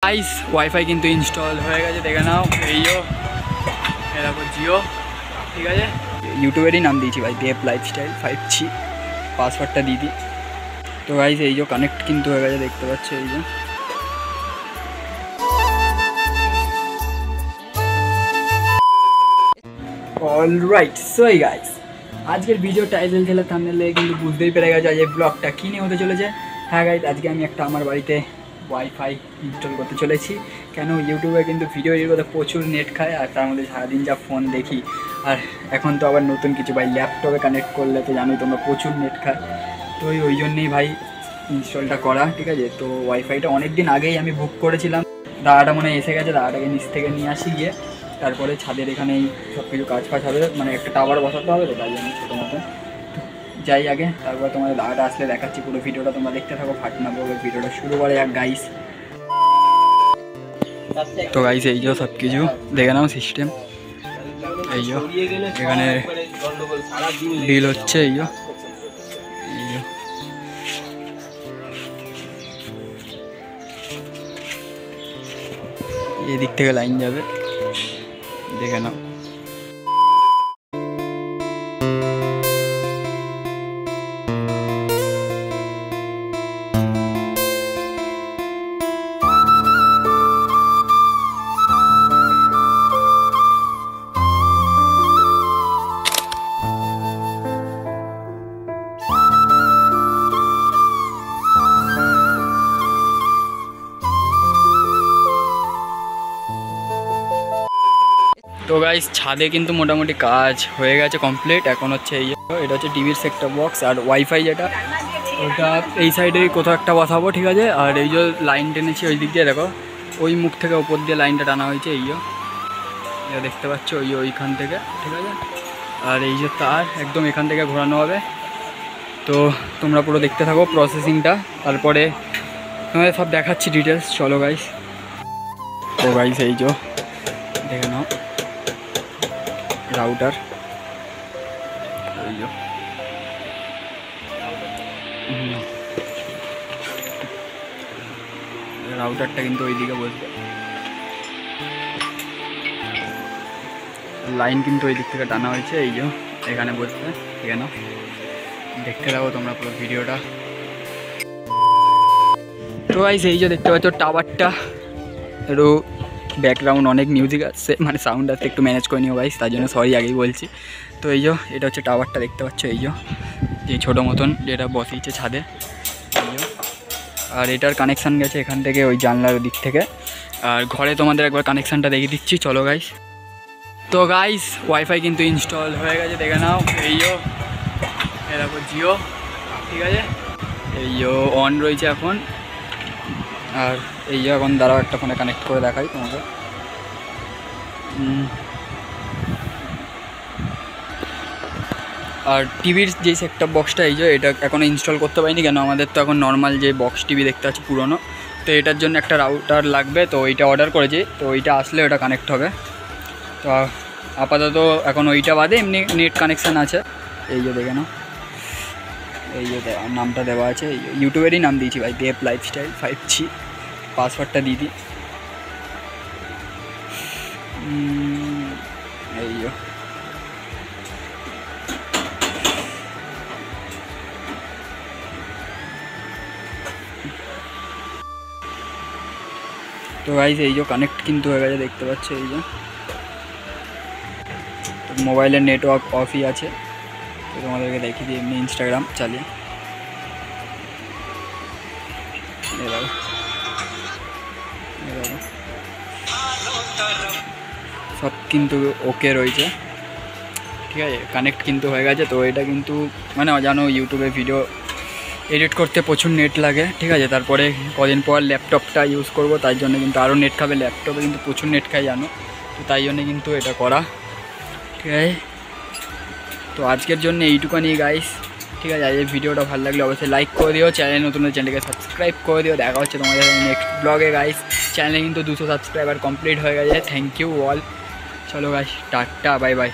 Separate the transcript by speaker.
Speaker 1: Guys wifi কিন্তু install হয়ে গেছে, দেখে নাও। এইও এরকম জিও, ঠিক আছে। ইউটিউবেরই নাম দিয়েছি ভাই, দেব লাইফস্টাইল 5G, পাসওয়ার্ডটা দিয়ে দিই। তো গাইস এই যে কানেক্ট কিন্তু হয়ে গেছে, দেখতে পাচ্ছ এই যে। অলরাইট, সো গাইস আজকের ভিডিও টাইটেল ছিল থাম্বনেলে কিন্তু বুঝতেই পেরে গেছে আজ এই ব্লগটা কী নিয়ে হতে চলেছে। হ্যাঁ গাইস, আজকে আমি একটা আমার বাড়িতে ওয়াইফাই ইনস্টল করতে চলেছি। কেন, ইউটিউবে কিন্তু ভিডিও এডিট করতে প্রচুর নেট খায়, আর তার মধ্যে সারাদিন যা ফোন দেখি, আর এখন তো আবার নতুন কিছু ভাই ল্যাপটপে কানেক্ট করলে তো জানোই তোমরা প্রচুর নেট খায়। তো ওই জন্যেই ভাই ইনস্টলটা করা, ঠিক আছে। তো ওয়াইফাইটা অনেক দিন আগেই আমি বুক করেছিলাম, দাদাটা মনে হয় এসে গেছে, দাদাটাকে নিচ থেকে নিয়ে আসি গিয়ে, তারপরে ছাদের এখানেই সব কিছু কাজ ফাজ হবে, মানে একটা টাওয়ার বসাতে হবে, তো তাই জন্য ছোটো মতন যাই আগে, তারপরে তোমাদের দাদাটা আসলে দেখাচ্ছি। পুরো ভিডিওটা তোমরা দেখতে থাকো, ফাটনা পড়বে ভিডিওটা শুরু করে এক গাইস। তো গাইস এই যে সব কিছু দেখে নাও, সিস্টেম এই যে এখানে ডিল হচ্ছে, এই যে এই দিক থেকে লাইন যাবে, দেখে নাও। তো গাইস ছাদে কিন্তু মোটামুটি কাজ হয়ে গেছে কমপ্লিট। এখন হচ্ছে এই, এটা হচ্ছে টিভির সেটটপ বক্স, আর ওয়াইফাই যেটা ওটা এই সাইডে কোথাও একটা বসাবো, ঠিক আছে। আর এই যে লাইন টেনেছি ওই দিক দিয়ে, দেখো ওই মুখ থেকে ওপর দিয়ে লাইনটা টানা হয়েছে, এই যে দেখতে পাচ্ছ ওইখান থেকে, ঠিক আছে। আর এই যে তার একদম এখান থেকে ঘোরানো হবে। তো তোমরা পুরো দেখতে থাকো প্রসেসিংটা, তারপরে তোমাদের সব দেখাচ্ছি ডিটেলস। চলো গাইস। তো গাইস এই যে দেখে নাও রাউটার, রাউটারটা কিন্তু ওইদিকে বসবে, লাইন কিন্তু ওই দিক থেকে টানা হয়েছে, এই যে এখানে বসবে, ঠিক আছে। দেখতে থাকো তোমরা পুরো ভিডিওটা। তো গাইস এই যে দেখতে পাচ্ছ টাওয়ারটা, একটু ব্যাকগ্রাউন্ড অনেক মিউজিক আসছে, মানে সাউন্ড আসছে, একটু ম্যানেজ করে নিও গাইস, তার জন্য সরি আগেই বলছি। তো এই যে এটা হচ্ছে টাওয়ারটা, দেখতে পাচ্ছ এই যে ছোটো মতন যেটা বসিয়েছে ছাদে, আর এটার কানেকশান গেছে এখান থেকে ওই জানলার দিক থেকে। আর ঘরে তোমাদের একবার কানেকশানটা দেখিয়ে দিচ্ছি, চলো গাইস। তো গাইস ওয়াইফাই কিন্তু ইনস্টল হয়ে গেছে, দেখে নাও। এই এরকম জিও, ঠিক আছে। এই অন রয়েছে এখন, আর এই এখন দাঁড়াও একটা ফোনে কানেক্ট করে দেখাই তোমাকে। আর টিভির যেই সেটটপ বক্সটা এই যে এটা এখনও ইনস্টল করতে পারিনি, কেন আমাদের তো এখন নর্মাল যে বক্স টিভি দেখতে পাচ্ছি পুরনো, তো এটার জন্য একটা রাউটার লাগবে, তো ওইটা অর্ডার করেছি, তো ওইটা আসলে ওটা কানেক্ট হবে। তো আপাতত এখন ওইটা বাদে এমনি নেট কানেকশান আছে, এই যে দেখে নাও, এই যে নামটা দেওয়া আছে, ইউটিউবেরই নাম দিয়েছি ভাই, দেব লাইফস্টাইল 5G, পাসওয়ার্ডটা দিয়ে দিই। এই তো গাইস এই যে কানেক্ট কিন্তু হয়ে গেছে, দেখতে পাচ্ছ এই যে। মোবাইলের নেটওয়ার্ক অফই আছে, তো তোমাদেরকে দেখিয়ে দিই এমনি ইনস্টাগ্রাম চালিয়ে। সব কিন্তু ওকে রয়েছে, ঠিক আছে। কানেক্ট কিন্তু হয়ে গেছে। তো এটা কিন্তু মানে জানো ইউটিউবে ভিডিও এডিট করতে প্রচুর নেট লাগে, ঠিক আছে। তারপরে কদিন পর ল্যাপটপটা ইউজ করব, তাই জন্য কিন্তু আরও নেট খাবে, ল্যাপটপে কিন্তু প্রচুর নেট খায় জানো, তো তাই জন্য কিন্তু এটা করা, ঠিক আছে। তো আজকের জন্য এইটুকানি গাইস, ঠিক আছে। আজকের ভিডিওটা ভালো লাগলে অবশ্যই লাইক করে দিও, চ্যানেল নতুন চ্যানেলকে সাবস্ক্রাইব করে দিও। দেখা হচ্ছে তোমাদের নেক্সট ব্লগে গাইস। চ্যানেলে কিন্তু 200 সাবস্ক্রাইবার কমপ্লিট হয়ে গেছে, থ্যাংক ইউ অল। চলো গাইস, টাটা, বাই বাই।